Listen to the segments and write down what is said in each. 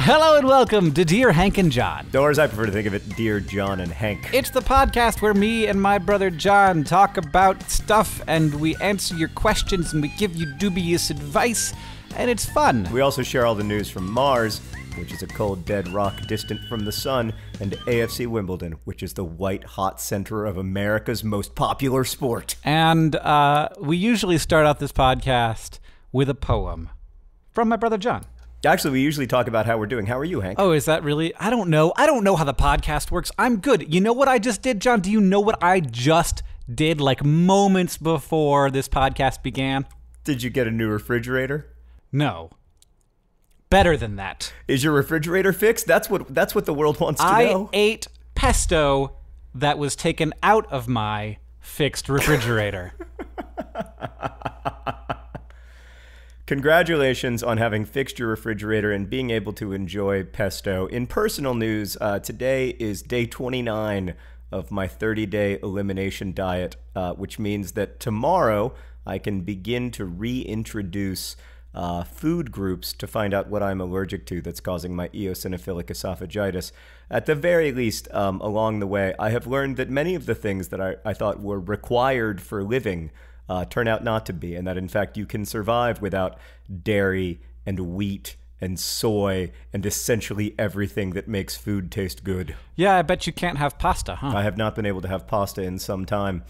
Hello and welcome to Dear Hank and John. Or as I prefer to think of it, Dear John and Hank. It's the podcast where me and my brother John talk about stuff and we answer your questions and we give you dubious advice, and it's fun. We also share all the news from Mars, which is a cold, dead rock distant from the sun, and AFC Wimbledon, which is the white-hot center of America's most popular sport. And we usually start out this podcast with a poem from my brother John. Actually, we usually talk about how we're doing. How are you, Hank? Oh, is that really? I don't know. I don't know how the podcast works. I'm good. You know what I just did, John? Do you know what I just did, like moments before this podcast began? Did you get a new refrigerator? No. Better than that. Is your refrigerator fixed? That's what the world wants to know. I ate pesto that was taken out of my fixed refrigerator. Congratulations on having fixed your refrigerator and being able to enjoy pesto. In personal news, today is day 29 of my 30-day elimination diet, which means that tomorrow I can begin to reintroduce food groups to find out what I'm allergic to that's causing my eosinophilic esophagitis. At the very least, along the way, I have learned that many of the things that I thought were required for living turn out not to be, and that in fact you can survive without dairy and wheat and soy and essentially everything that makes food taste good. Yeah, I bet you can't have pasta, huh? I have not been able to have pasta in some time.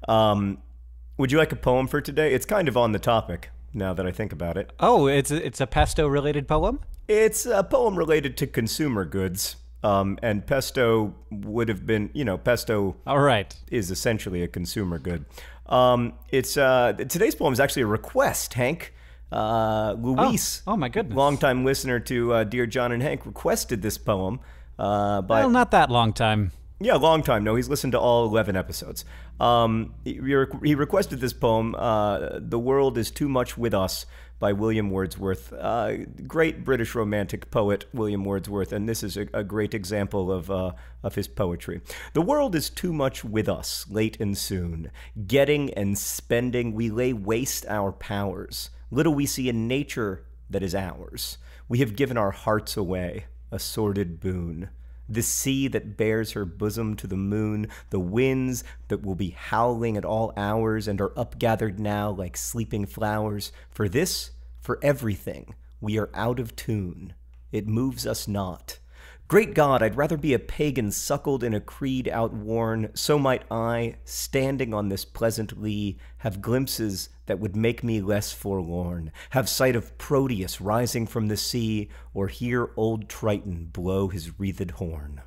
Would you like a poem for today? It's kind of on the topic, now that I think about it. Oh, it's a pesto-related poem? It's a poem related to consumer goods. And pesto would have been, pesto All right. is essentially a consumer good. Today's poem is actually a request, Hank. Luis, oh my goodness, longtime listener to Dear John and Hank, requested this poem. Well, not that long time. Yeah, long time. No, he's listened to all 11 episodes. He requested this poem, The World is Too Much With Us, by William Wordsworth. Great British romantic poet, William Wordsworth, and this is a great example of his poetry. The world is too much with us, late and soon. Getting and spending, we lay waste our powers. Little we see in nature that is ours. We have given our hearts away, a sordid boon. The sea that bears her bosom to the moon, the winds that will be howling at all hours and are upgathered now like sleeping flowers. For this, for everything, we are out of tune. It moves us not. Great God, I'd rather be a pagan suckled in a creed outworn. So might I, standing on this pleasant lea, have glimpses that would make me less forlorn, have sight of Proteus rising from the sea, or hear old Triton blow his wreathed horn.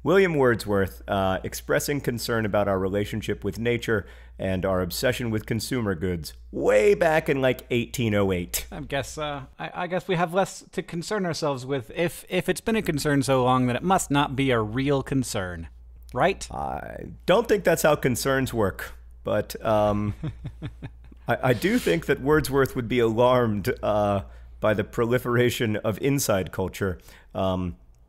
William Wordsworth, expressing concern about our relationship with nature and our obsession with consumer goods way back in like 1808. I guess we have less to concern ourselves with if it's been a concern so long that it must not be a real concern, right? I don't think that's how concerns work, but I do think that Wordsworth would be alarmed by the proliferation of inside culture.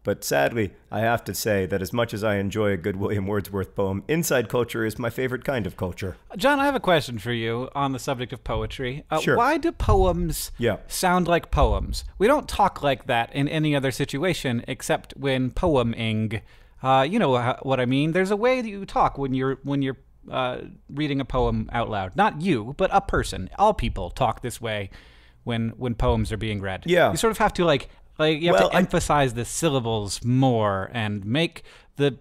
But sadly, I have to say that as much as I enjoy a good William Wordsworth poem, inside culture is my favorite kind of culture. John, I have a question for you on the subject of poetry. Sure. Why do poems sound like poems? We don't talk like that in any other situation except when poeming. You know what I mean? There's a way that you talk when you're reading a poem out loud. Not you, but a person. All people talk this way when poems are being read. Yeah. You sort of have to you have to emphasize the syllables more and make the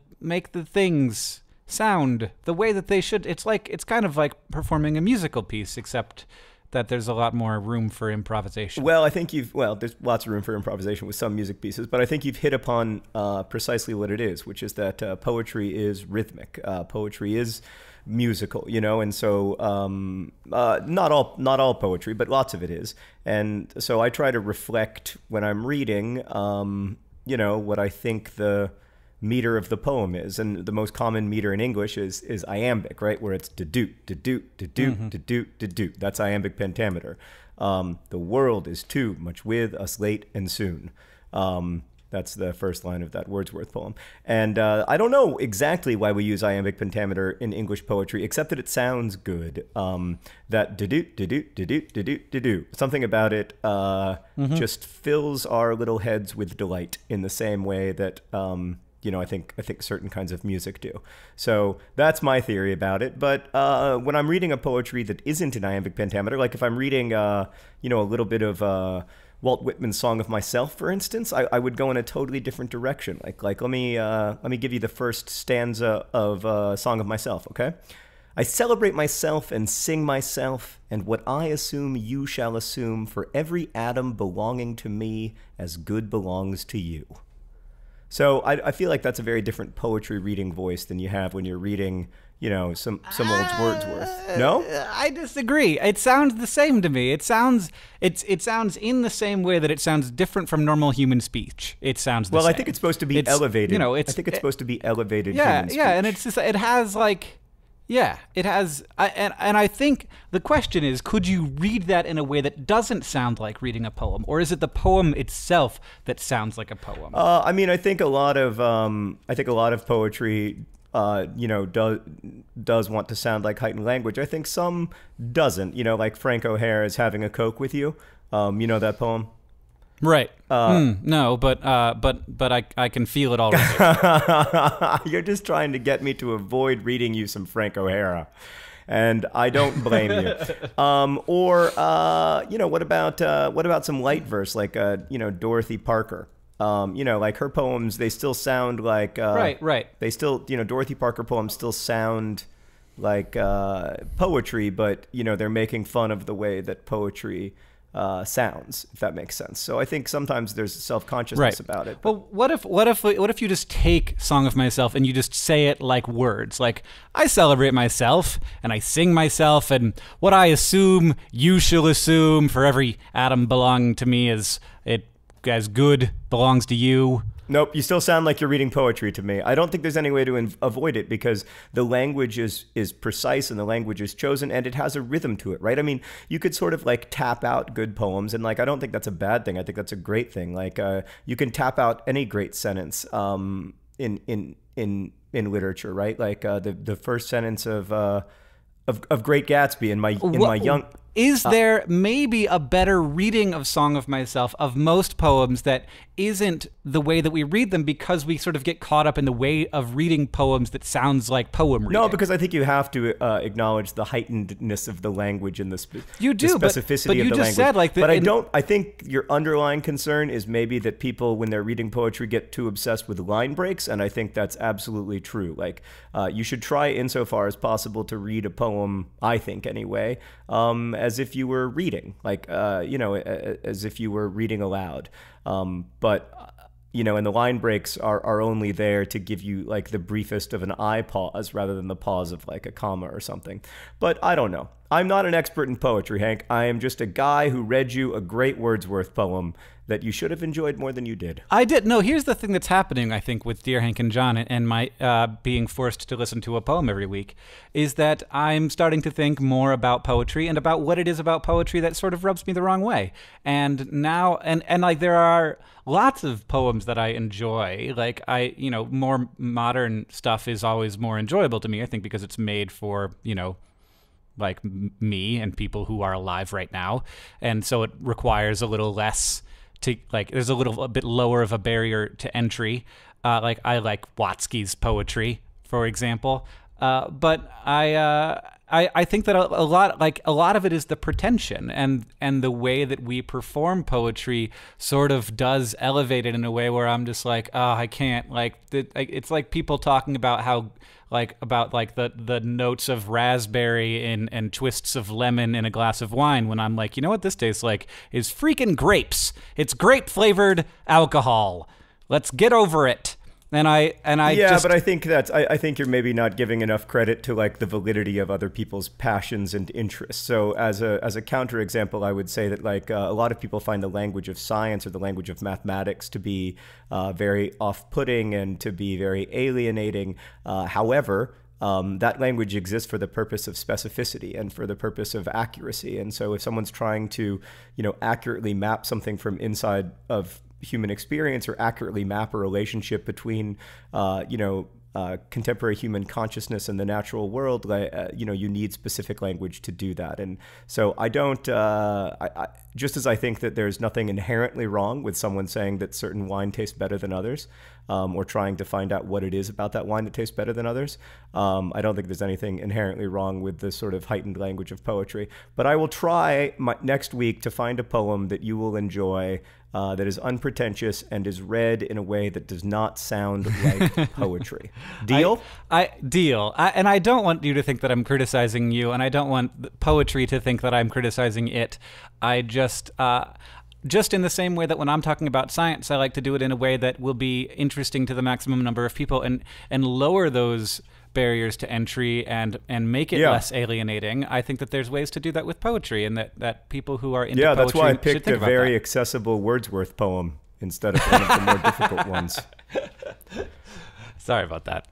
things sound the way that they should. It's kind of like performing a musical piece, except that there's a lot more room for improvisation. Well, I think there's lots of room for improvisation with some music pieces, but I think you've hit upon precisely what it is, which is that poetry is rhythmic. Poetry is musical, and so not all poetry, but lots of it is. And so I try to reflect when I'm reading, what I think the meter of the poem is, and the most common meter in English is iambic, right, where it's da-doot, da-doot, da-doot, da-doot, da-doot. That's iambic pentameter. The world is too much with us late and soon. That's the first line of that Wordsworth poem. And I don't know exactly why we use iambic pentameter in English poetry, except that it sounds good. That do-do, do-do, do-do, do-do, do-do. Something about it just fills our little heads with delight in the same way that, I think certain kinds of music do. So that's my theory about it. But when I'm reading a poetry that isn't in iambic pentameter, like if I'm reading, a little bit of Walt Whitman's Song of Myself, for instance, I would go in a totally different direction. Like let me give you the first stanza of Song of Myself, okay? I celebrate myself and sing myself, and what I assume you shall assume, for every atom belonging to me as good belongs to you. So I feel like that's a very different poetry reading voice than you have when you're reading, some old Wordsworth. No? I disagree. It sounds the same to me. It sounds in the same way that it sounds different from normal human speech. It sounds the same. Well, I think it's supposed to be elevated. I think it's supposed to be elevated human speech. Yeah, and it's just, it has like... Yeah, it has, and I think the question is, could you read that in a way that doesn't sound like reading a poem, or is it the poem itself that sounds like a poem? I think a lot of poetry, does want to sound like heightened language. I think some doesn't. Like Frank O'Hare is having a Coke with you. That poem. Right. No, but I can feel it already. You're just trying to get me to avoid reading you some Frank O'Hara, and I don't blame you. What about some light verse like Dorothy Parker? Like her poems, they still sound like right. They still, Dorothy Parker poems still sound like poetry, but they're making fun of the way that poetry sounds, if that makes sense. So I think sometimes there's self-consciousness about it. Well, what if you just take Song of Myself and you just say it like words? Like, I celebrate myself and I sing myself, and what I assume you shall assume, for every atom belonging to me as good belongs to you. Nope, you still sound like you're reading poetry to me. I don't think there's any way to avoid it, because the language is precise and the language is chosen and it has a rhythm to it, right? I mean, you could sort of like tap out good poems, and like I don't think that's a bad thing. I think that's a great thing. Like you can tap out any great sentence in literature, right? Like the first sentence of Great Gatsby in my young. Is there maybe a better reading of Song of Myself, of most poems, that isn't the way that we read them, because we sort of get caught up in the way of reading poems that sounds like poem reading? No, because I think you have to acknowledge the heightenedness of the language and the specificity but of the you just language. said like but I think your underlying concern is maybe that people, when they're reading poetry, get too obsessed with line breaks, and I think that's absolutely true. Like you should try, insofar as possible, to read a poem, I think anyway, as if you were reading, like, as if you were reading aloud. And the line breaks are only there to give you like the briefest of an I pause rather than the pause of like a comma or something. But I don't know. I'm not an expert in poetry, Hank. I am just a guy who read you a great Wordsworth poem that you should have enjoyed more than you did. I did. No, here's the thing that's happening, I think, with Dear Hank and John and my being forced to listen to a poem every week, is that I'm starting to think more about poetry and about what it is about poetry that sort of rubs me the wrong way. And now, and like there are lots of poems that I enjoy. Like more modern stuff is always more enjoyable to me, I think, because it's made for, like me and people who are alive right now. And so it requires a little less there's a bit lower of a barrier to entry. Like I like Watsky's poetry, for example. But I think that a lot of it is the pretension and the way that we perform poetry sort of does elevate it in a way where I'm just like, oh, I can't, it's like people talking about how the notes of raspberry and twists of lemon in a glass of wine, when I'm like, you know what this tastes like is freaking grapes. It's grape flavored alcohol. Let's get over it. But I think I think you're maybe not giving enough credit to like the validity of other people's passions and interests. So as a counterexample, I would say that like a lot of people find the language of science or the language of mathematics to be very off-putting and to be very alienating. However, that language exists for the purpose of specificity and for the purpose of accuracy. And so if someone's trying to, accurately map something from inside of human experience or accurately map a relationship between, contemporary human consciousness and the natural world, you need specific language to do that. And so I don't, just as I think that there's nothing inherently wrong with someone saying that certain wine tastes better than others, or trying to find out what it is about that wine that tastes better than others, I don't think there's anything inherently wrong with the sort of heightened language of poetry. But I will try next week to find a poem that you will enjoy, that is unpretentious and is read in a way that does not sound like poetry. Deal? Deal. And I don't want you to think that I'm criticizing you, and I don't want poetry to think that I'm criticizing it. I just in the same way that when I'm talking about science, I like to do it in a way that will be interesting to the maximum number of people and lower those barriers to entry and make it less alienating. I think that there's ways to do that with poetry, and that people who are into poetry that's why I picked should think a about very that. accessible Wordsworth poem instead of one of the more difficult ones. Sorry about that.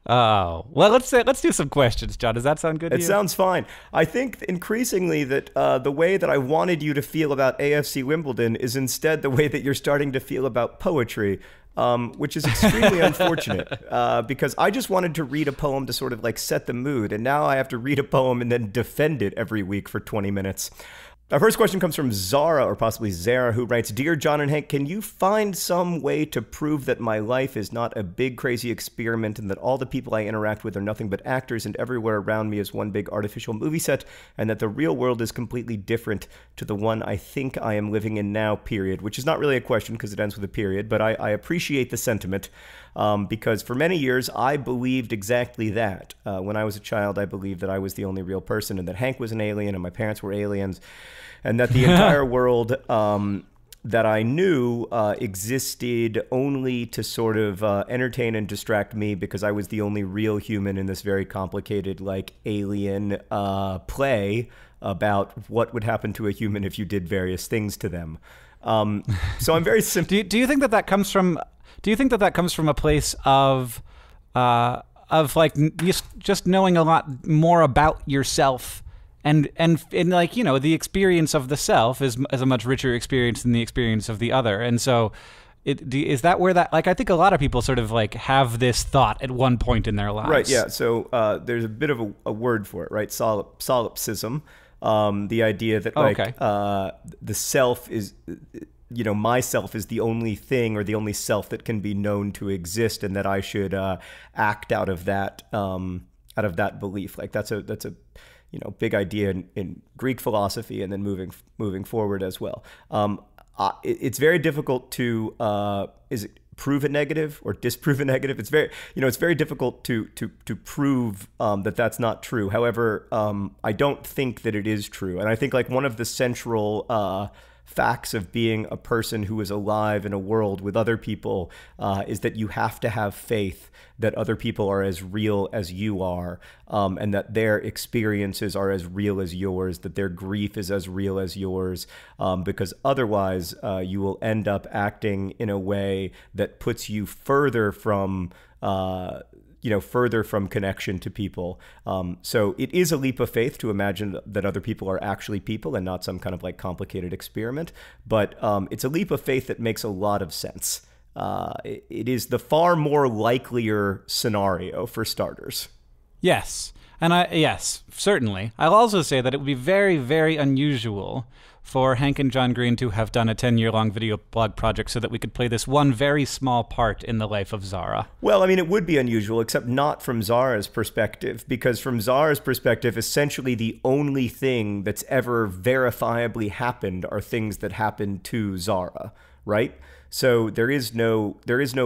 Oh, well, let's do some questions, John. Does that sound good to you? It sounds fine. I think increasingly that the way that I wanted you to feel about AFC Wimbledon is instead the way that you're starting to feel about poetry, which is extremely unfortunate, because I just wanted to read a poem to sort of like set the mood, and now I have to read a poem and then defend it every week for 20 minutes. Our first question comes from Zara, or possibly Zara, who writes, "Dear John and Hank, can you find some way to prove that my life is not a big crazy experiment and that all the people I interact with are nothing but actors and everywhere around me is one big artificial movie set and that the real world is completely different to the one I think I am living in now, period?" Which is not really a question because it ends with a period, but I appreciate the sentiment. Because for many years, I believed exactly that. When I was a child, I believed that I was the only real person and that Hank was an alien and my parents were aliens, and that the entire world that I knew existed only to sort of entertain and distract me because I was the only real human in this very complicated, like, alien play about what would happen to a human if you did various things to them. So I'm very simple. Do you think that comes from? Do you think that comes from a place of like just knowing a lot more about yourself, and like, you know, the experience of the self is a much richer experience than the experience of the other, and so is that where that, like, I think a lot of people sort of like have this thought at one point in their lives. Right. Yeah. So there's a bit of a word for it, right? Solipsism. The idea that the self is, myself is the only thing or the only self that can be known to exist, and that I should act out of that belief. Like that's a big idea in Greek philosophy, and then moving forward as well. It's very difficult to prove a negative or disprove a negative. It's very difficult to prove that that's not true. However, I don't think that it is true, and I think like one of the central facts of being a person who is alive in a world with other people is that you have to have faith that other people are as real as you are, and that their experiences are as real as yours, that their grief is as real as yours, because otherwise you will end up acting in a way that puts you further from connection to people. So it is a leap of faith to imagine that other people are actually people and not some kind of like complicated experiment. But it's a leap of faith that makes a lot of sense. It is the far more likelier scenario for starters. Yes. And yes, certainly. I'll also say that it would be very, very unusual for Hank and John Green to have done a 10-year-long video blog project so that we could play this one very small part in the life of Zara. Well, I mean, it would be unusual, except not from Zara's perspective, because from Zara's perspective, essentially the only thing that's ever verifiably happened are things that happened to Zara, right? So there is no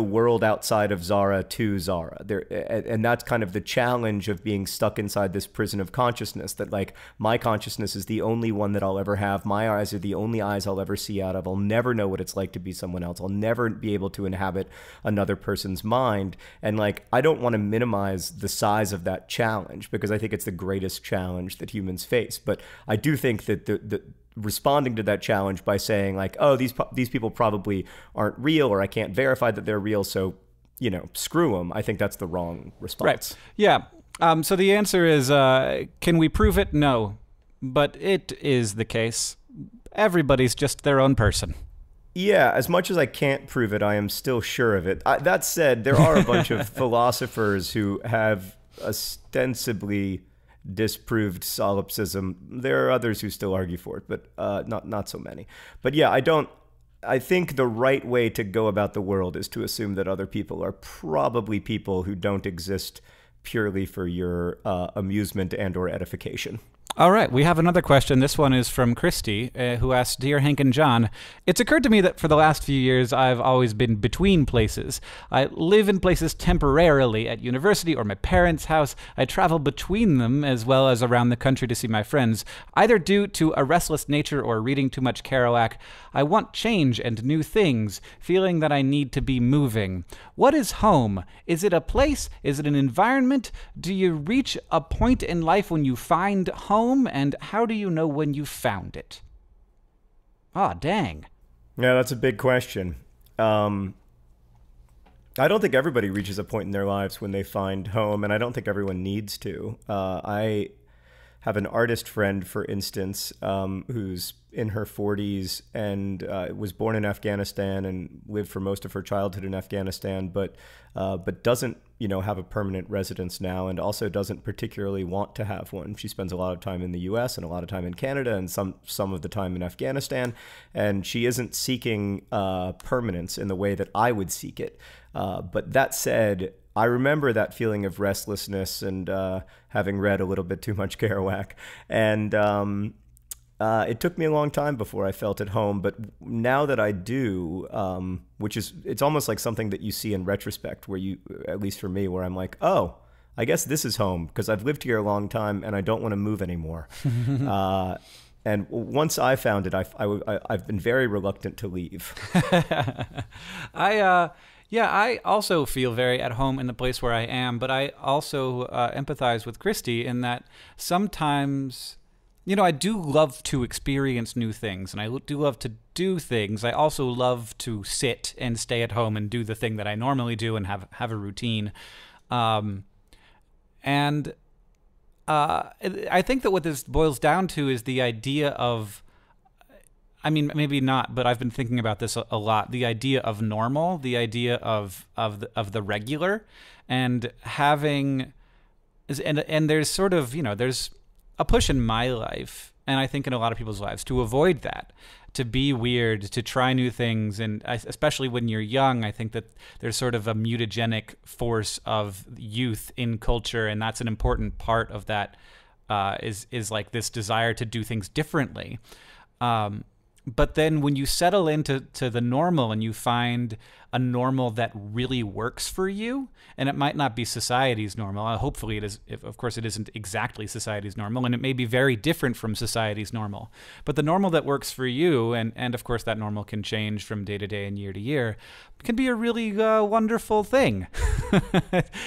world outside of Zara to Zara. And that's kind of the challenge of being stuck inside this prison of consciousness, that like my consciousness is the only one that I'll ever have. My eyes are the only eyes I'll ever see out of. I'll never know what it's like to be someone else. I'll never be able to inhabit another person's mind. And like, I don't want to minimize the size of that challenge because I think it's the greatest challenge that humans face. But I do think that the responding to that challenge by saying like, oh, these people probably aren't real, or I can't verify that they're real, so, screw them. I think that's the wrong response. Right. Yeah. So the answer is, can we prove it? No. But it is the case. everybody's just their own person. Yeah, as much as I can't prove it, I am still sure of it. That said, there are a bunch of philosophers who have ostensibly disproved solipsism. There are others who still argue for it, but not so many. But yeah, I think the right way to go about the world is to assume that other people are probably people who don't exist purely for your amusement and or edification. All right, we have another question. This one is from Christy, who asks, Dear Hank and John, it's occurred to me that for the last few years, I've always been between places. I live in places temporarily at university or my parents' house. I travel between them as well as around the country to see my friends. Either due to a restless nature or reading too much Kerouac, I want change and new things, feeling that I need to be moving. What is home? Is it a place? Is it an environment? Do you reach a point in life when you find home? And how do you know when you found it? Ah, dang. Yeah, that's a big question. I don't think everybody reaches a point in their lives when they find home, and I don't think everyone needs to. I have an artist friend, for instance, who's in her 40s and was born in Afghanistan and lived for most of her childhood in Afghanistan, but doesn't, have a permanent residence now, and also doesn't particularly want to have one. She spends a lot of time in the U.S. and a lot of time in Canada and some of the time in Afghanistan, and she isn't seeking permanence in the way that I would seek it. But that said, I remember that feeling of restlessness and having read a little bit too much Kerouac, and it took me a long time before I felt at home, but now that I do, it's almost like something that you see in retrospect, where you, at least for me, where I'm like, oh, I guess this is home because I've lived here a long time and I don't want to move anymore. And once I found it, I've been very reluctant to leave. I also feel very at home in the place where I am, but I also empathize with Christy in that sometimes, I do love to experience new things, and I do love to do things. I also love to sit and stay at home and do the thing that I normally do and have a routine. I think that what this boils down to is the idea of, maybe not, but I've been thinking about this a lot. The idea of normal, the idea of the regular, and having, and there's sort of, there's a push in my life, and I think in a lot of people's lives, to avoid that, to be weird, to try new things, and especially when you're young, I think that there's sort of a mutagenic force of youth in culture, and that's an important part of that. Is like this desire to do things differently. But then when you settle into the normal and you find a normal that really works for you, and it might not be society's normal. Hopefully it is. Of course, it isn't exactly society's normal, and it may be very different from society's normal. But the normal that works for you, and of course that normal can change from day to day and year to year, can be a really wonderful thing.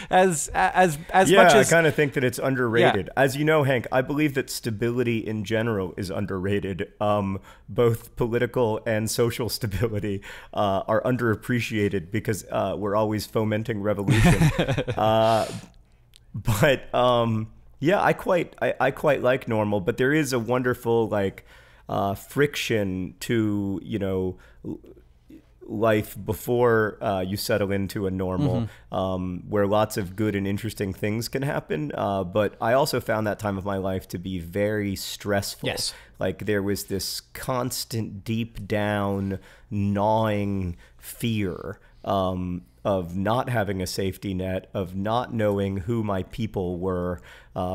as much as, I kind of think that it's underrated. Yeah. As you know, Hank, I believe that stability in general is underrated. Both political and social stability are underappreciated because we're always fomenting revolution. I quite like normal, but there is a wonderful friction to life before you settle into a normal, where lots of good and interesting things can happen. But I also found that time of my life to be very stressful. Yes. Like there was this constant deep down gnawing fear of not having a safety net, of not knowing who my people were,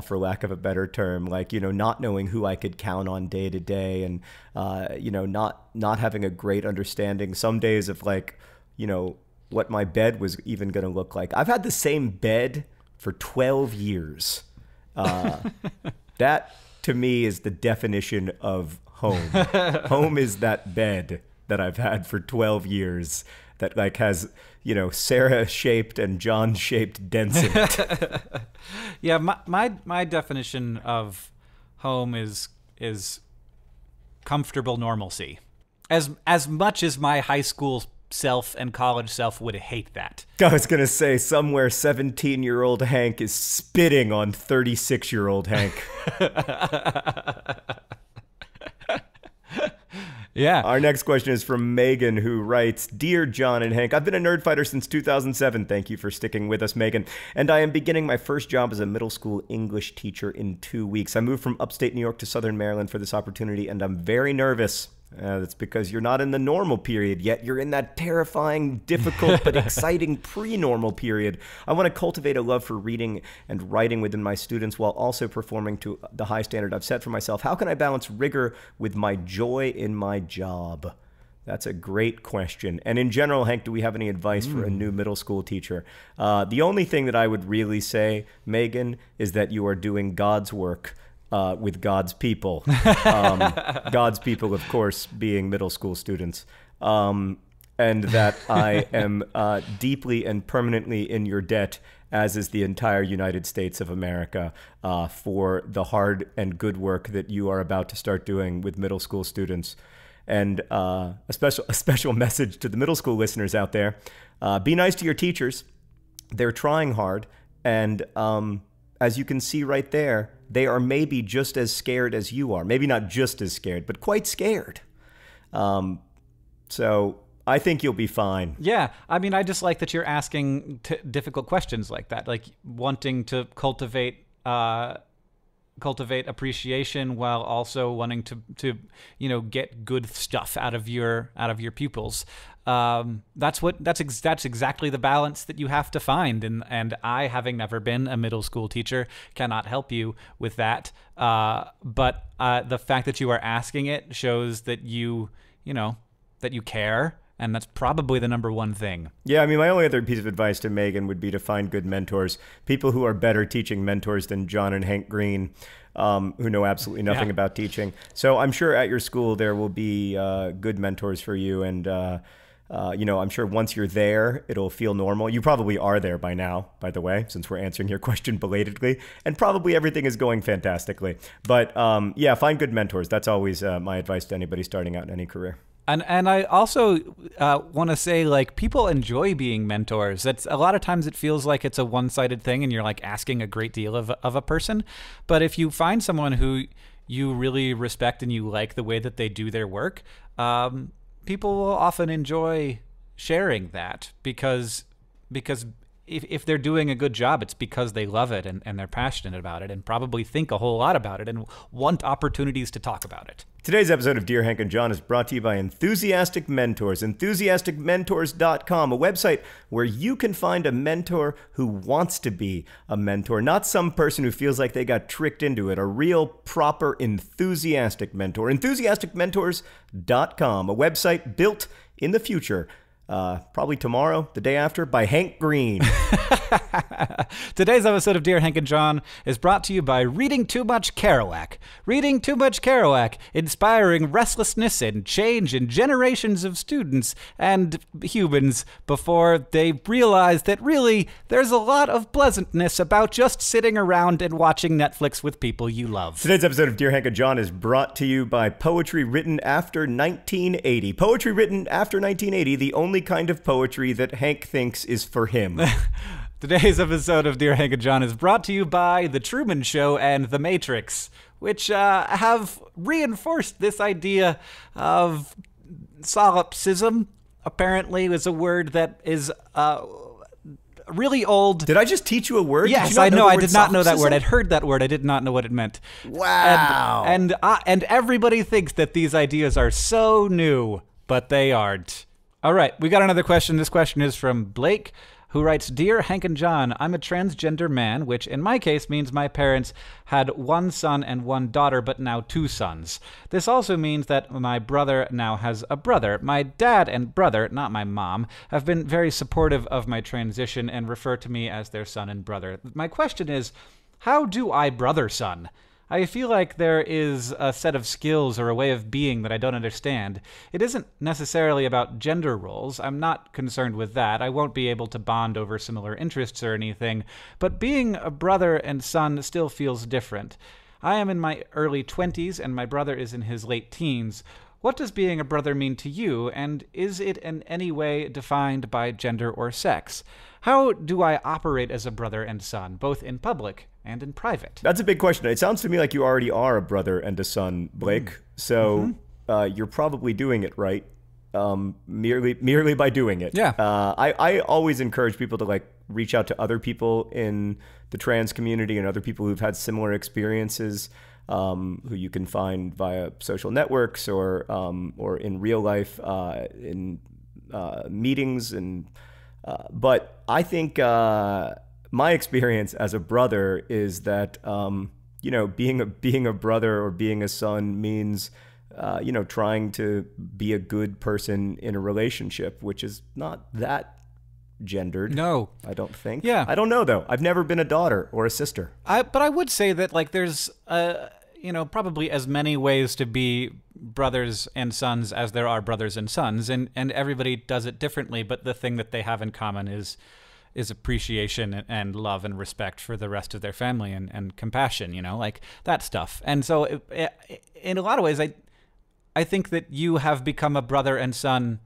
for lack of a better term, not knowing who I could count on day to day, and not having a great understanding some days of what my bed was even going to look like. I've had the same bed for 12 years. That to me is the definition of home. Home is that bed that I've had for 12 years that has, Sarah-shaped and John-shaped dents in it. Yeah, my definition of home is comfortable normalcy. As much as my high school self and college self would hate that. I was going to say somewhere 17-year-old Hank is spitting on 36-year-old Hank. Yeah. Our next question is from Megan, who writes, Dear John and Hank, I've been a nerd fighter since 2007. Thank you for sticking with us, Megan. And I am beginning my first job as a middle school English teacher in 2 weeks. I moved from upstate New York to Southern Maryland for this opportunity, and I'm very nervous. That's because you're not in the normal period yet. You're in that terrifying, difficult, but exciting pre-normal period. I want to cultivate a love for reading and writing within my students while also performing to the high standard I've set for myself. How can I balance rigor with my joy in my job? That's a great question. And in general, Hank, do we have any advice for a new middle school teacher? The only thing that I would really say, Megan, is that you are doing God's work with God's people. God's people, of course, being middle school students. And that I am deeply and permanently in your debt, as is the entire United States of America, for the hard and good work that you are about to start doing with middle school students. And a special message to the middle school listeners out there. Be nice to your teachers. They're trying hard. And as you can see right there, they are maybe just as scared as you are. Maybe not just as scared, but quite scared. So I think you'll be fine. Yeah. I mean, I just like that you're asking difficult questions like that, like wanting to cultivate appreciation while also wanting to get good stuff out of your pupils. That's exactly the balance that you have to find, and I, having never been a middle school teacher, cannot help you with that. But the fact that you are asking it shows that you care. And that's probably the number one thing. Yeah, I mean, my only other piece of advice to Megan would be to find good mentors, people who are better teaching mentors than John and Hank Green, who know absolutely nothing about teaching. So I'm sure at your school there will be good mentors for you. And, I'm sure once you're there, it'll feel normal. You probably are there by now, by the way, since we're answering your question belatedly. And probably everything is going fantastically. But, find good mentors. That's always my advice to anybody starting out in any career. And I also want to say, like, people enjoy being mentors. That's a lot of times it feels like it's a one-sided thing and you're like asking a great deal of a person. But if you find someone who you really respect and you like the way that they do their work, people will often enjoy sharing that because if they're doing a good job, it's because they love it and they're passionate about it and probably think a whole lot about it and want opportunities to talk about it. Today's episode of Dear Hank and John is brought to you by Enthusiastic Mentors. Enthusiasticmentors.com, a website where you can find a mentor who wants to be a mentor, not some person who feels like they got tricked into it, a real, proper, enthusiastic mentor. Enthusiasticmentors.com, a website built in the future, probably tomorrow, the day after, by Hank Green. Today's episode of Dear Hank and John is brought to you by Reading Too Much Kerouac. Reading Too Much Kerouac, inspiring restlessness and change in generations of students and humans before they realize that really there's a lot of pleasantness about just sitting around and watching Netflix with people you love. Today's episode of Dear Hank and John is brought to you by Poetry Written After 1980. Poetry written after 1980, the only kind of poetry that Hank thinks is for him. Today's episode of Dear Hank and John is brought to you by The Truman Show and The Matrix, which have reinforced this idea of solipsism. Apparently is a word that is really old. Did I just teach you a word? Yes, I know. I did not know that word. I'd heard that word. I did not know what it meant. Wow. And everybody thinks that these ideas are so new, but they aren't. All right, we got another question. This question is from Blake, who writes, Dear Hank and John, I'm a transgender man, which in my case means my parents had one son and one daughter, but now two sons. This also means that my brother now has a brother. My dad and brother, not my mom, have been very supportive of my transition and refer to me as their son and brother. My question is, how do I brother son? I feel like there is a set of skills or a way of being that I don't understand. It isn't necessarily about gender roles. I'm not concerned with that. I won't be able to bond over similar interests or anything. But being a brother and son still feels different. I am in my early 20s and my brother is in his late teens. What does being a brother mean to you, and is it in any way defined by gender or sex? How do I operate as a brother and son, both in public and in private? That's a big question. It sounds to me like you already are a brother and a son, Blake. So you're probably doing it right. Merely by doing it. Yeah. I always encourage people to like reach out to other people in the trans community and other people who've had similar experiences, who you can find via social networks or in real life, in meetings. And but I think my experience as a brother is that being a brother or being a son means trying to be a good person in a relationship, which is not that gendered. No, I don't think. Yeah. I don't know though. I've never been a daughter or a sister. But I would say that like there's probably as many ways to be brothers and sons as there are brothers and sons, and everybody does it differently. But the thing that they have in common is appreciation and love and respect for the rest of their family and compassion, like that stuff. And so in a lot of ways, I think that you have become a brother and son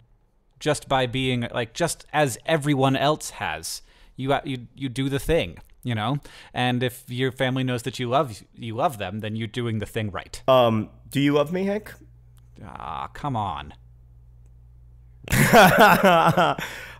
just by being like, just as everyone else has. You do the thing, and if your family knows that you love them, then you're doing the thing right. Do you love me, Hank? Come on.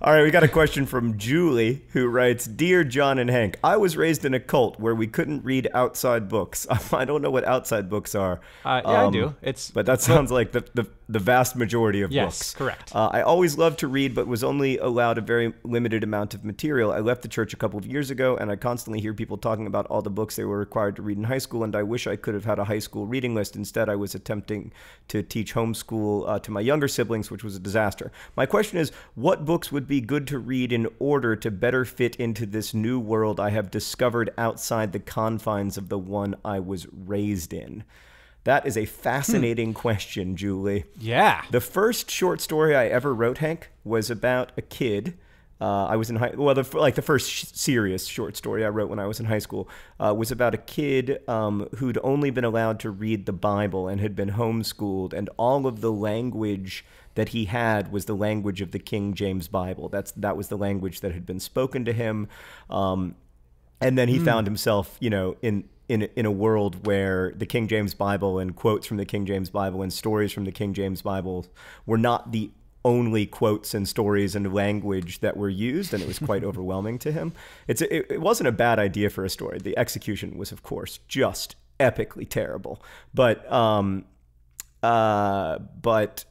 All right, we got a question from Julie, who writes, "Dear John and Hank, I was raised in a cult where we couldn't read outside books." I don't know what outside books are. Yeah, I do. But that sounds like the vast majority of books. Yes, correct. I always loved to read, but was only allowed a very limited amount of material. I left the church a couple of years ago, and I constantly hear people talking about all the books they were required to read in high school, and I wish I could have had a high school reading list. Instead, I was attempting to teach homeschool to my younger siblings, which was a disaster. My question is, what books would be good to read in order to better fit into this new world I have discovered outside the confines of the one I was raised in? That is a fascinating question, Julie. Yeah. The first short story I ever wrote, Hank, was about a kid. I was in the first serious short story I wrote when I was in high school was about a kid who'd only been allowed to read the Bible and had been homeschooled, and all of the language that he had was the language of the King James Bible. That was the language that had been spoken to him, and then he found himself, in a world where the King James Bible and quotes from the King James Bible and stories from the King James Bible were not the only quotes and stories and language that were used, and it was quite overwhelming to him. It wasn't a bad idea for a story. The execution was, of course, just epically terrible. But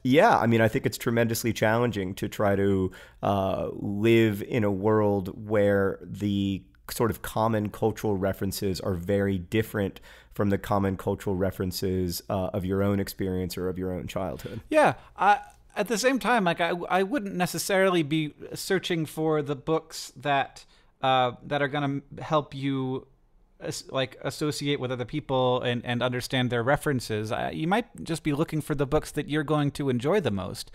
yeah, I mean, I think it's tremendously challenging to try to live in a world where the sort of common cultural references are very different from the common cultural references of your own experience or of your own childhood. Yeah. At the same time, like I wouldn't necessarily be searching for the books that are going to help you associate with other people and understand their references. You might just be looking for the books that you're going to enjoy the most.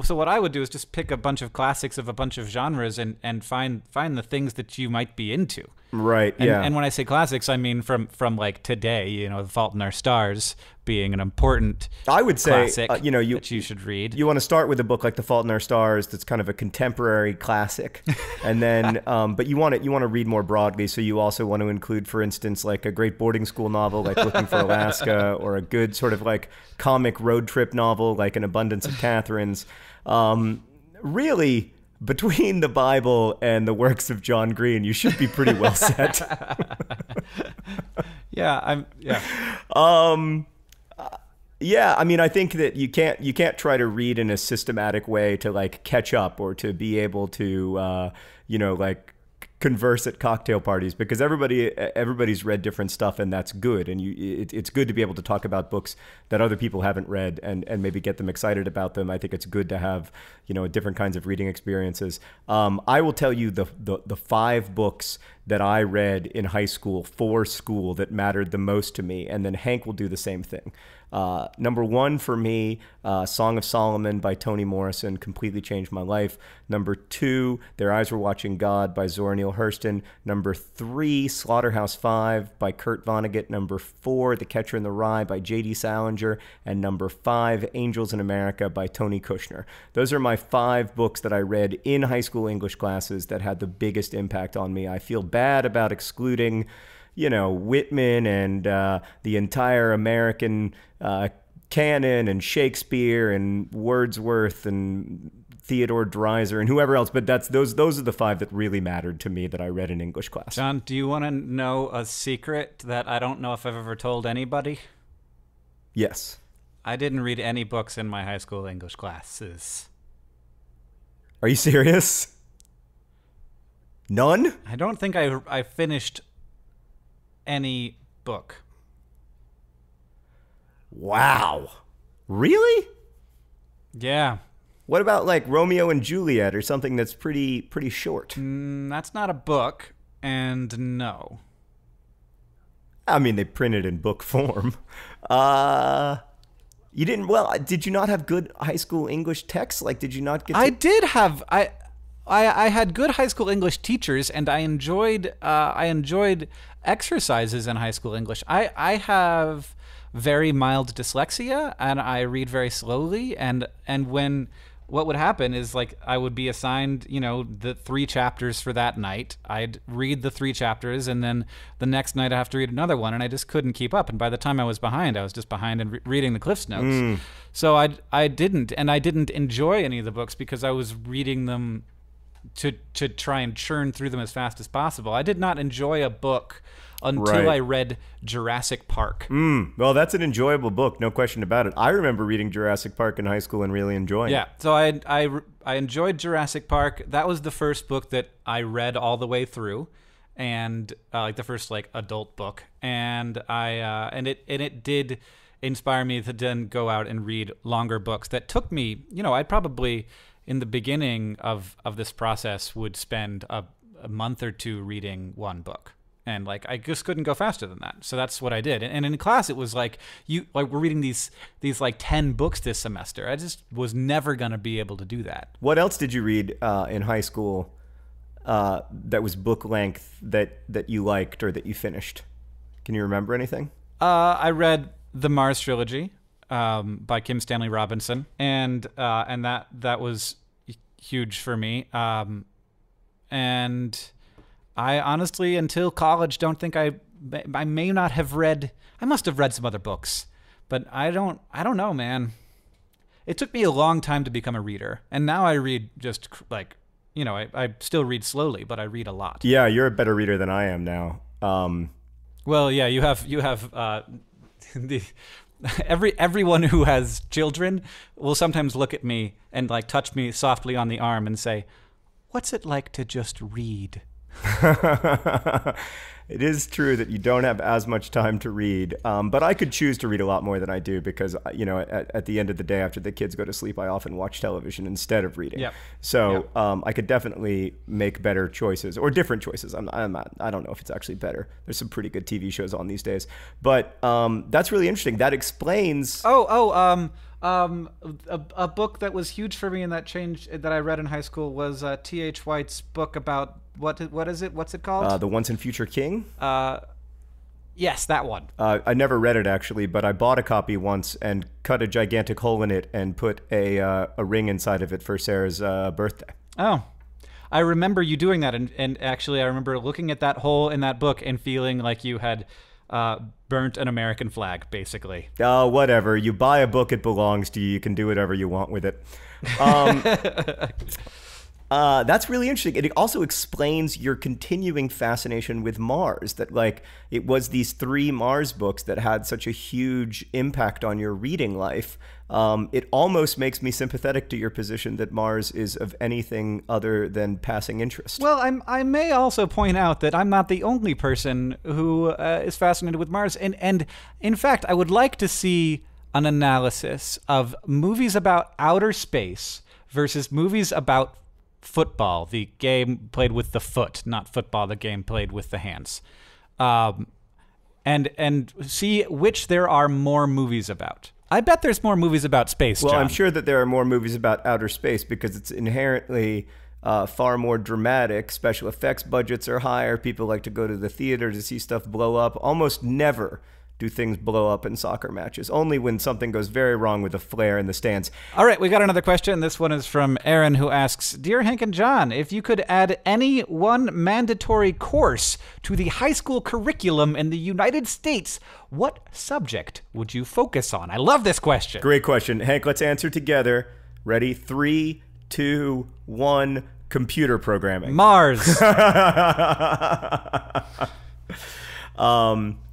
So what I would do is just pick a bunch of classics of a bunch of genres and find the things that you might be into. Right. And, yeah. And when I say classics, I mean from like today. The Fault in Our Stars being an important I would say classic that you should read. You want to start with a book like The Fault in Our Stars that's kind of a contemporary classic, and then but you want to read more broadly. So you also want to include, for instance, like a great boarding school novel like Looking for Alaska, or a good sort of like comic road trip novel like An Abundance of Catherines. Really, between the Bible and the works of John Green, you should be pretty well set. Yeah. Yeah, I mean, I think that you can't try to read in a systematic way to like catch up or to be able to like converse at cocktail parties, because everybody's read different stuff, and that's good. And it's good to be able to talk about books that other people haven't read and maybe get them excited about them. I think it's good to have different kinds of reading experiences. I will tell you the 5 books that I read in high school for school that mattered the most to me, and then Hank will do the same thing. Number 1 for me, Song of Solomon by Toni Morrison, completely changed my life. Number 2, Their Eyes Were Watching God by Zora Neale Hurston. Number 3, Slaughterhouse-Five by Kurt Vonnegut. Number 4, The Catcher in the Rye by J.D. Salinger. And number 5, Angels in America by Tony Kushner. Those are my 5 books that I read in high school English classes that had the biggest impact on me. I feel bad about excluding Whitman and the entire American canon and Shakespeare and Wordsworth and Theodore Dreiser and whoever else, but those are the 5 that really mattered to me that I read in English class. John, do you want to know a secret that I don't know if I've ever told anybody? Yes. I didn't read any books in my high school English classes. Are you serious? None? I don't think I finished any book. Wow. Really? Yeah. What about like Romeo and Juliet or something that's pretty short? That's not a book, and no. I mean, they printed in book form. You didn't. Well, did you not have good high school English texts? Like, did you not get? I did have. I had good high school English teachers, and I enjoyed exercises in high school English. I have very mild dyslexia, and I read very slowly. And when what would happen is, like, I would be assigned, the 3 chapters for that night. I'd read the 3 chapters, and then the next night I have to read another one, and I just couldn't keep up. And by the time I was just behind in reading the Cliff's Notes. So I didn't enjoy any of the books because I was reading them to try and churn through them as fast as possible. I did not enjoy a book until I read Jurassic Park. Well, that's an enjoyable book, no question about it. I remember reading Jurassic Park in high school and really enjoying it. Yeah, so I enjoyed Jurassic Park. That was the first book that I read all the way through, and like the first adult book. And it did inspire me to then go out and read longer books that took me. I'd probably in the beginning of this process would spend a month or 2 reading one book. And I just couldn't go faster than that. So that's what I did. And in class, it was we're reading these 10 books this semester. I just was never going to be able to do that. What else did you read in high school that was book length that you liked or that you finished? Can you remember anything? I read the Mars trilogy by Kim Stanley Robinson, and that was huge for me. And I honestly, until college, don't think I may not have read. I must have read some other books, but I don't know, man. It took me a long time to become a reader, and now I read just I still read slowly, but I read a lot. Yeah, you're a better reader than I am now. Well, yeah, you have everyone who has children will sometimes look at me and touch me softly on the arm and say, "What's it like to just read?" It is true that you don't have as much time to read, but I could choose to read a lot more than I do because, at the end of the day, after the kids go to sleep, I often watch television instead of reading. Yep. So I could definitely make better choices or different choices. I don't know if it's actually better. There's some pretty good TV shows on these days, but that's really interesting. That explains. A book that was huge for me and that I read in high school was T.H. White's book about what is it? What's it called? The Once and Future King? Yes, that one. I never read it actually, but I bought a copy once and cut a gigantic hole in it and put a ring inside of it for Sarah's birthday. Oh. I remember you doing that, and actually I remember looking at that hole in that book and feeling like you had burnt an American flag, basically. Oh, whatever. You buy a book, it belongs to you. You can do whatever you want with it. That's really interesting. It also explains your continuing fascination with Mars, that it was these 3 Mars books that had such a huge impact on your reading life. It almost makes me sympathetic to your position that Mars is of anything other than passing interest. Well, I may also point out that I'm not the only person who is fascinated with Mars. And in fact, I would like to see an analysis of movies about outer space versus movies about football, the game played with the foot, not football, the game played with the hands. And see which there are more movies about. I bet there's more movies about space, Well, John. I'm sure that there are more movies about outer space because it's inherently far more dramatic. Special effects budgets are higher. People like to go to the theater to see stuff blow up. Almost never do things blow up in soccer matches. Only when something goes very wrong with a flare in the stands. All right, we got another question. This one is from Aaron, who asks, Dear Hank and John, if you could add any one mandatory course to the high school curriculum in the United States, what subject would you focus on? I love this question. Great question. Hank, let's answer together. Ready? 3, 2, 1. Computer programming. Mars.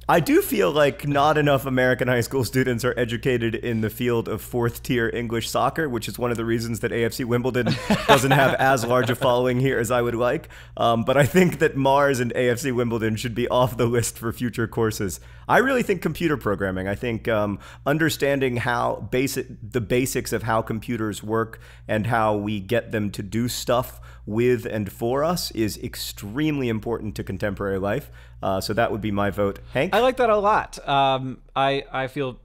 I do feel like not enough American high school students are educated in the field of fourth-tier English soccer, which is one of the reasons that AFC Wimbledon doesn't have as large a following here as I would like. But I think that Mars and AFC Wimbledon should be off the list for future courses. I really think computer programming. I think understanding the basics of how computers work and how we get them to do stuff with and for us is extremely important to contemporary life. So that would be my vote. Hank? I like that a lot. I feel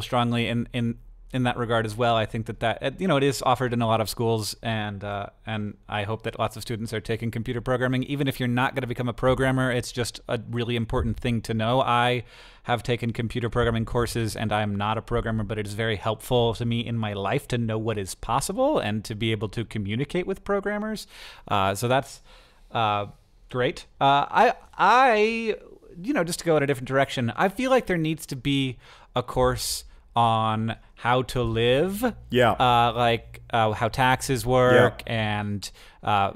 strongly in that regard as well. I think that it is offered in a lot of schools, and I hope that lots of students are taking computer programming. Even if you're not going to become a programmer, it's just a really important thing to know. I have taken computer programming courses, and I am not a programmer, but it is very helpful to me in my life to know what is possible and to be able to communicate with programmers. So that's great. Just to go in a different direction, I feel like there needs to be a course on how to live. Yeah. Like how taxes work, and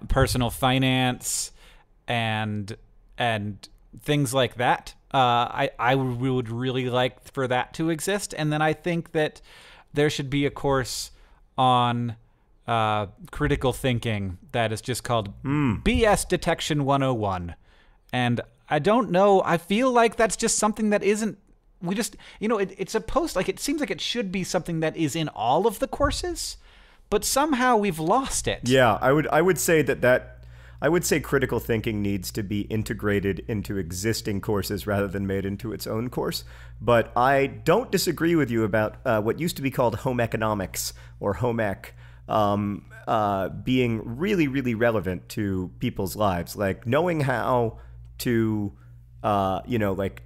personal finance and things like that. I would really like for that to exist. And then I think that there should be a course on critical thinking that is just called BS Detection 101. And I don't know, I feel like that's just something that isn't, it's supposed, like, it seems like it should be something that is in all of the courses, but somehow we've lost it. Yeah, I would say I would say critical thinking needs to be integrated into existing courses rather than made into its own course. But I don't disagree with you about what used to be called home economics or home ec. Being really, really relevant to people's lives, like knowing how to,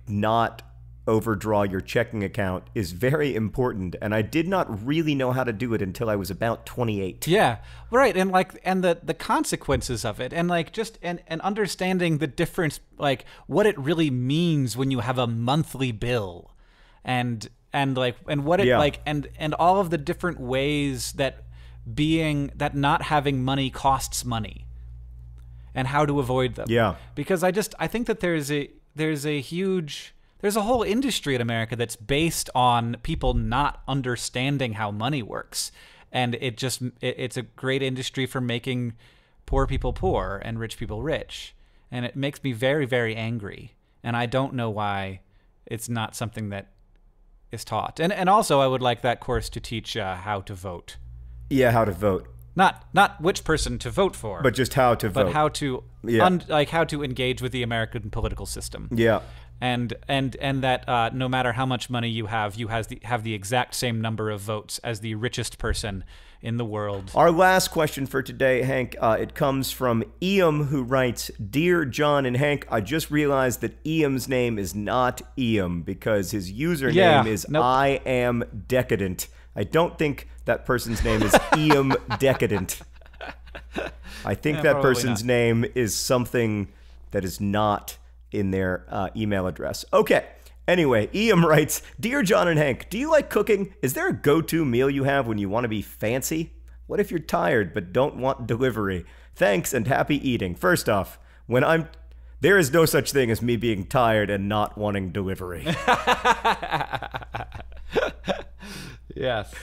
not overdraw your checking account is very important. And I did not really know how to do it until I was about 28. Yeah, right. And the consequences of it, and and understanding the difference, like what it really means when you have a monthly bill, and what it and all of the different ways that not having money costs money, and how to avoid them. Yeah. Because I think that there's a whole industry in America that's based on people not understanding how money works. And it's a great industry for making poor people poor and rich people rich. And it makes me very, very angry. And I don't know why it's not something that is taught. And also I would like that course to teach how to vote. Yeah, how to vote. Not which person to vote for, but just how to vote. But how to how to engage with the American political system. Yeah. And that no matter how much money you have the exact same number of votes as the richest person in the world. Our last question for today, Hank, it comes from Eam, who writes, Dear John and Hank, I just realized that Eam's name is not Eam because his username is I am decadent. I don't think that person's name is Eam Decadent. I think that person's name is something that is not in their email address. Okay. Anyway, Eam writes, Dear John and Hank, do you like cooking? Is there a go-to meal you have when you want to be fancy? What if you're tired but don't want delivery? Thanks and happy eating. First off, there is no such thing as me being tired and not wanting delivery. Yes.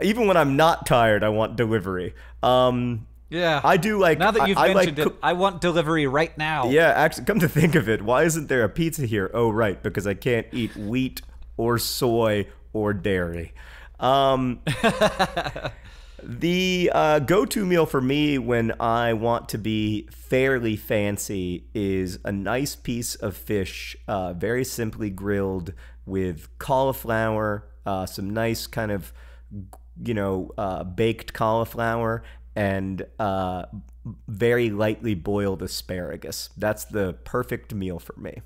Even when I'm not tired, I want delivery. Yeah. I do like... Now that you've mentioned it, I want delivery right now. Yeah, actually, come to think of it, why isn't there a pizza here? Oh, right, because I can't eat wheat or soy or dairy. The go-to meal for me when I want to be fairly fancy is a nice piece of fish, very simply grilled with cauliflower, some nice kind of, baked cauliflower, and very lightly boiled asparagus. That's the perfect meal for me.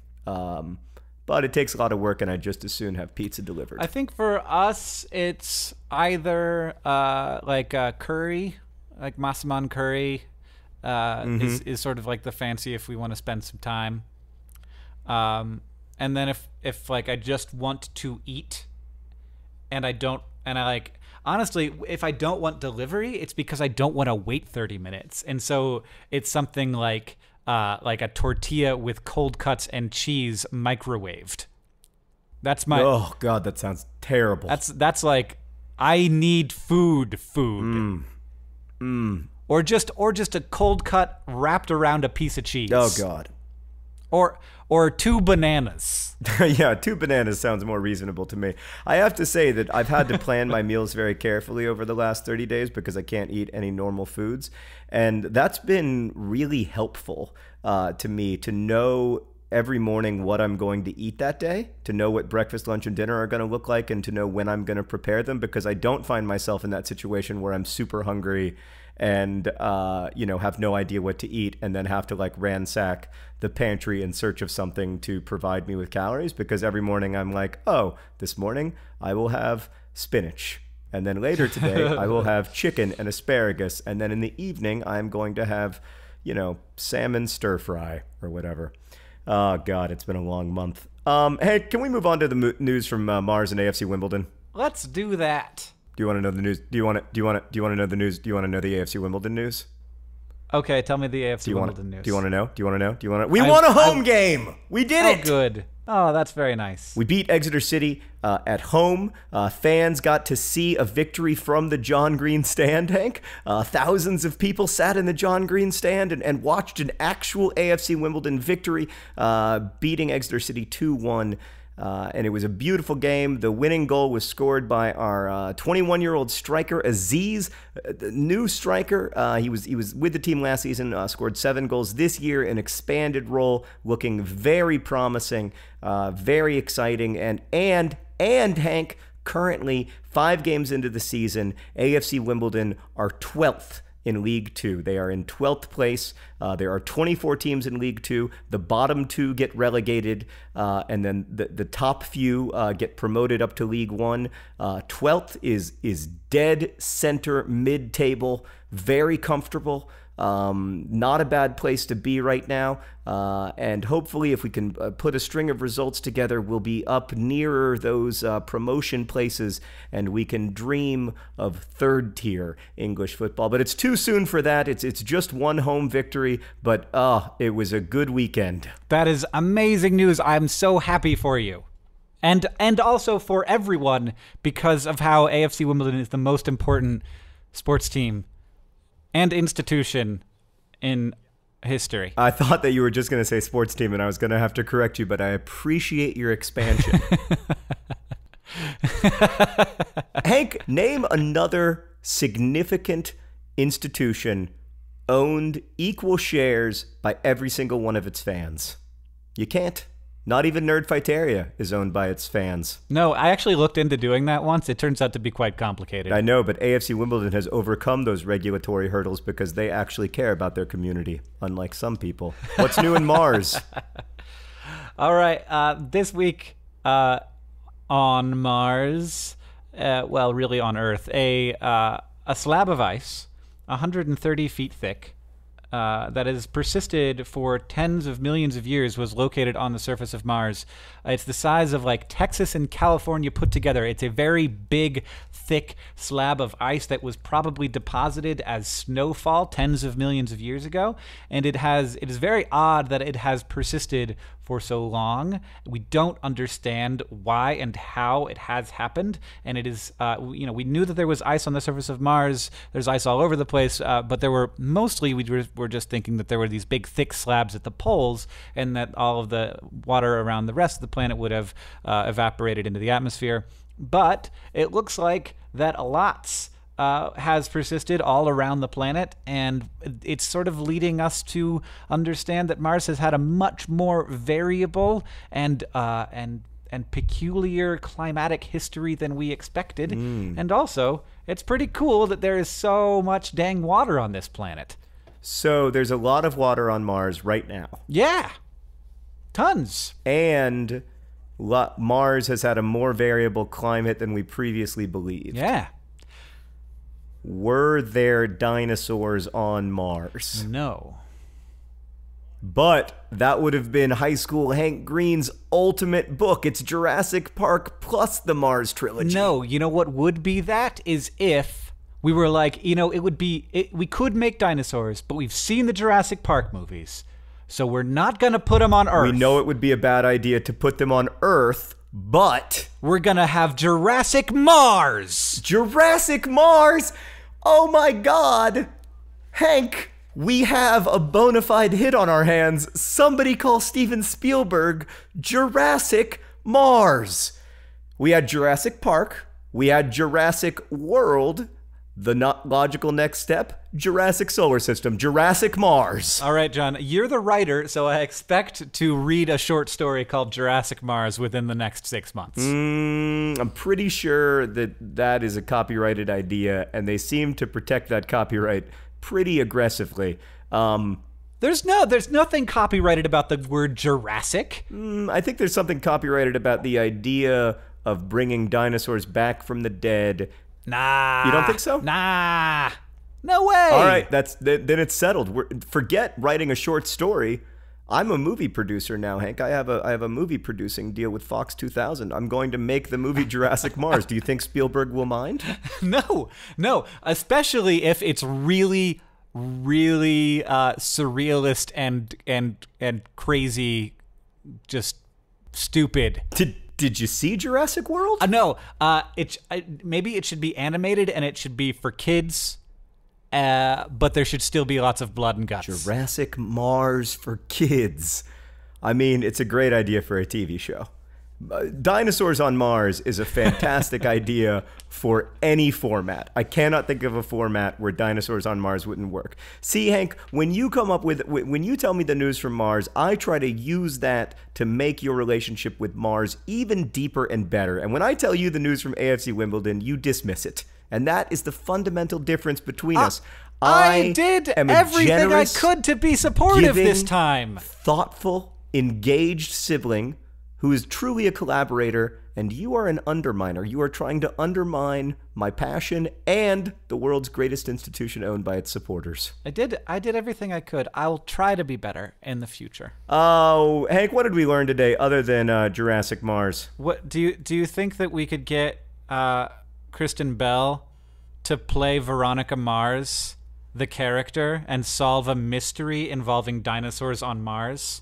but it takes a lot of work, and I'd just as soon have pizza delivered. I think for us, it's either like curry, like massaman curry is sort of like the fancy if we want to spend some time. And then if like I just want to eat and I like, honestly, if I don't want delivery, it's because I don't want to wait 30 minutes. And so it's something like a tortilla with cold cuts and cheese microwaved. That's my... Oh, God, that sounds terrible. That's like, I need food. Or just a cold cut wrapped around a piece of cheese. Oh, God. Or 2 bananas. Yeah, 2 bananas sounds more reasonable to me. I have to say that I've had to plan my meals very carefully over the last 30 days because I can't eat any normal foods. And that's been really helpful to me to know every morning what I'm going to eat that day, to know what breakfast, lunch, and dinner are going to look like, and to know when I'm going to prepare them, because I don't find myself in that situation where I'm super hungry and have no idea what to eat and then have to like ransack the pantry in search of something to provide me with calories, because every morning I'm like, oh, this morning I will have spinach, and then later today I will have chicken and asparagus, and then in the evening I'm going to have salmon stir fry or whatever. Oh God, it's been a long month. Hey, can we move on to the news from Mars and AFC Wimbledon? Let's do that. Do you want to know the news? Do you want to know the news? Do you want to know the AFC Wimbledon news? Okay, tell me the AFC Wimbledon news. Do you want to know? We won a home game. We did it. Oh, good. Oh, that's very nice. We beat Exeter City at home. Fans got to see a victory from the John Green stand, Hank. Thousands of people sat in the John Green stand and watched an actual AFC Wimbledon victory, beating Exeter City 2-1. And it was a beautiful game. The winning goal was scored by our 21-year-old striker, Aziz, the new striker. He was with the team last season, scored 7 goals this year, an expanded role, looking very promising, very exciting. And Hank, currently 5 games into the season, AFC Wimbledon are 12th in League 2. They are in 12th place. There are 24 teams in League 2. The bottom 2 get relegated, and then the top few get promoted up to League 1. 12th is dead center mid-table, very comfortable. Not a bad place to be right now, and hopefully if we can put a string of results together, we'll be up nearer those promotion places, and we can dream of third-tier English football. But it's too soon for that. It's just one home victory, but it was a good weekend. That is amazing news. I'm so happy for you. And also for everyone, because of how AFC Wimbledon is the most important sports team and institution in history. I thought that you were just going to say sports team, and I was going to have to correct you, but I appreciate your expansion. Hank, name another significant institution owned equal shares by every single one of its fans. You can't. Not even Nerdfighteria is owned by its fans. No, I actually looked into doing that once. It turns out to be quite complicated. I know, but AFC Wimbledon has overcome those regulatory hurdles because they actually care about their community, unlike some people. What's new in Mars? All right, this week on Mars, well, really on Earth, a slab of ice, 130 feet thick, that has persisted for tens of millions of years, was located on the surface of Mars. It's the size of like Texas and California put together. It's a very big, thick slab of ice that was probably deposited as snowfall tens of millions of years ago. And it is very odd that it has persisted for so long. We don't understand why and how it has happened. And it is, we knew that there was ice on the surface of Mars. There's ice all over the place, but there were mostly, we were just thinking that there were these big, thick slabs at the poles, and that all of the water around the rest of the planet would have evaporated into the atmosphere. But it looks like that a lot has persisted all around the planet, and it's sort of leading us to understand that Mars has had a much more variable and peculiar climatic history than we expected. And also, it's pretty cool that there is so much dang water on this planet. So there's a lot of water on Mars right now. Yeah. Tons. And Mars has had a more variable climate than we previously believed. Yeah. Were there dinosaurs on Mars? No. But that would have been high school Hank Green's ultimate book. It's Jurassic Park plus the Mars trilogy. No, you know what would be that is if we were like, we could make dinosaurs, but we've seen the Jurassic Park movies, so we're not going to put them on Earth. We know it would be a bad idea to put them on Earth, but we're going to have Jurassic Mars. Jurassic Mars? Oh my God. Hank, we have a bona fide hit on our hands. Somebody call Steven Spielberg Jurassic Mars. We had Jurassic Park. We had Jurassic World. The not logical next step, Jurassic Solar System, Jurassic Mars. All right, John, you're the writer, so I expect to read a short story called Jurassic Mars within the next 6 months. I'm pretty sure that is a copyrighted idea, and they seem to protect that copyright pretty aggressively. There's nothing copyrighted about the word Jurassic. I think there's something copyrighted about the idea of bringing dinosaurs back from the dead. Nah. You don't think so? Nah. No way. All right, then it's settled. Forget writing a short story. I'm a movie producer now, Hank. I have a movie producing deal with Fox 2000. I'm going to make the movie Jurassic Mars. Do you think Spielberg will mind? No. Especially if it's really, really surrealist and crazy, just stupid. Did you see Jurassic World? No. Maybe it should be animated and it should be for kids, but there should still be lots of blood and guts. Jurassic Mars for kids. I mean, it's a great idea for a TV show. Dinosaurs on Mars is a fantastic idea for any format. I cannot think of a format where dinosaurs on Mars wouldn't work. See, Hank, when you tell me the news from Mars, I try to use that to make your relationship with Mars even deeper and better. And when I tell you the news from AFC Wimbledon, you dismiss it. And that is the fundamental difference between us. I did everything I could to be supportive this time. Thoughtful, engaged sibling who is truly a collaborator, and you are an underminer. You are trying to undermine my passion and the world's greatest institution owned by its supporters. I did everything I could. I will try to be better in the future. Oh, Hank, what did we learn today other than Jurassic Mars? What do you think that we could get Kristen Bell to play Veronica Mars, the character, and solve a mystery involving dinosaurs on Mars?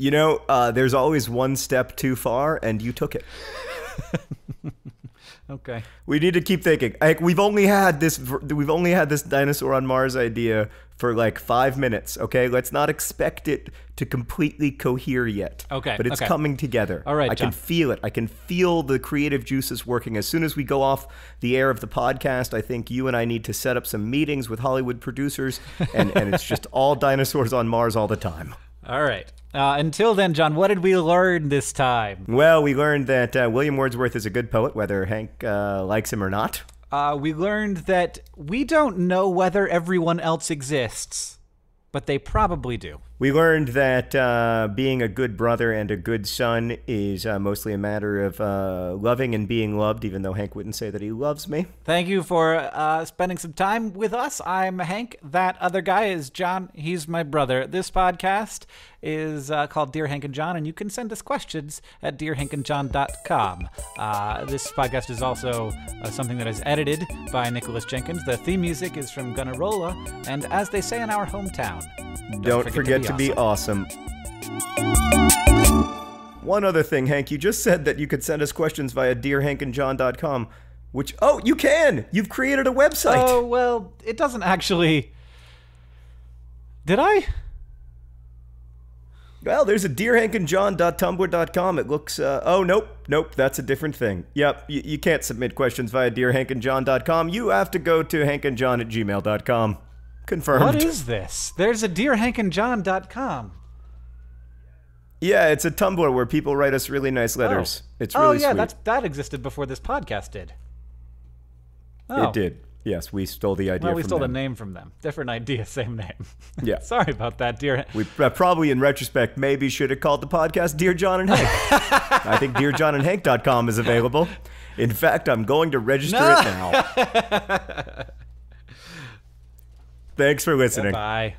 You know, there's always one step too far, and you took it. Okay. We need to keep thinking. We've only had this dinosaur on Mars idea for like 5 minutes. Okay, let's not expect it to completely cohere yet. Okay, but it's coming together. All right, I can feel it. I can feel the creative juices working. As soon as we go off the air of the podcast, I think you and I need to set up some meetings with Hollywood producers, and it's just all dinosaurs on Mars all the time. All right. Until then, John, what did we learn this time? Well, we learned that William Wordsworth is a good poet, whether Hank likes him or not. We learned that we don't know whether everyone else exists, but they probably do. We learned that being a good brother and a good son is mostly a matter of loving and being loved, even though Hank wouldn't say that he loves me. Thank you for spending some time with us. I'm Hank. That other guy is John. He's my brother. This podcast is called Dear Hank and John, and you can send us questions at dearhankandjohn.com. This podcast is also something that is edited by Nicholas Jenkins. The theme music is from Gunnarolla, and as they say in our hometown, don't forget to be awesome. One other thing, Hank, you just said that you could send us questions via dearhankandjohn.com, which, you can! You've created a website! Oh, well, it doesn't actually... Did I? Well, there's a dearhankandjohn.tumblr.com. It looks, nope, that's a different thing. Yep, you can't submit questions via dearhankandjohn.com. You have to go to hankandjohn@gmail.com. Confirmed. What is this? There's a dearhankandjohn.com. Yeah, it's a Tumblr where people write us really nice letters. It's really sweet. That existed before this podcast did. It did. Yes, we stole the idea Well, we from stole them. the name from them. Different idea, same name. Yeah. Sorry about that, dear. We probably, in retrospect, maybe should have called the podcast Dear John and Hank. I think DearJohnandHank.com is available. In fact, I'm going to register it now. Thanks for listening. Bye.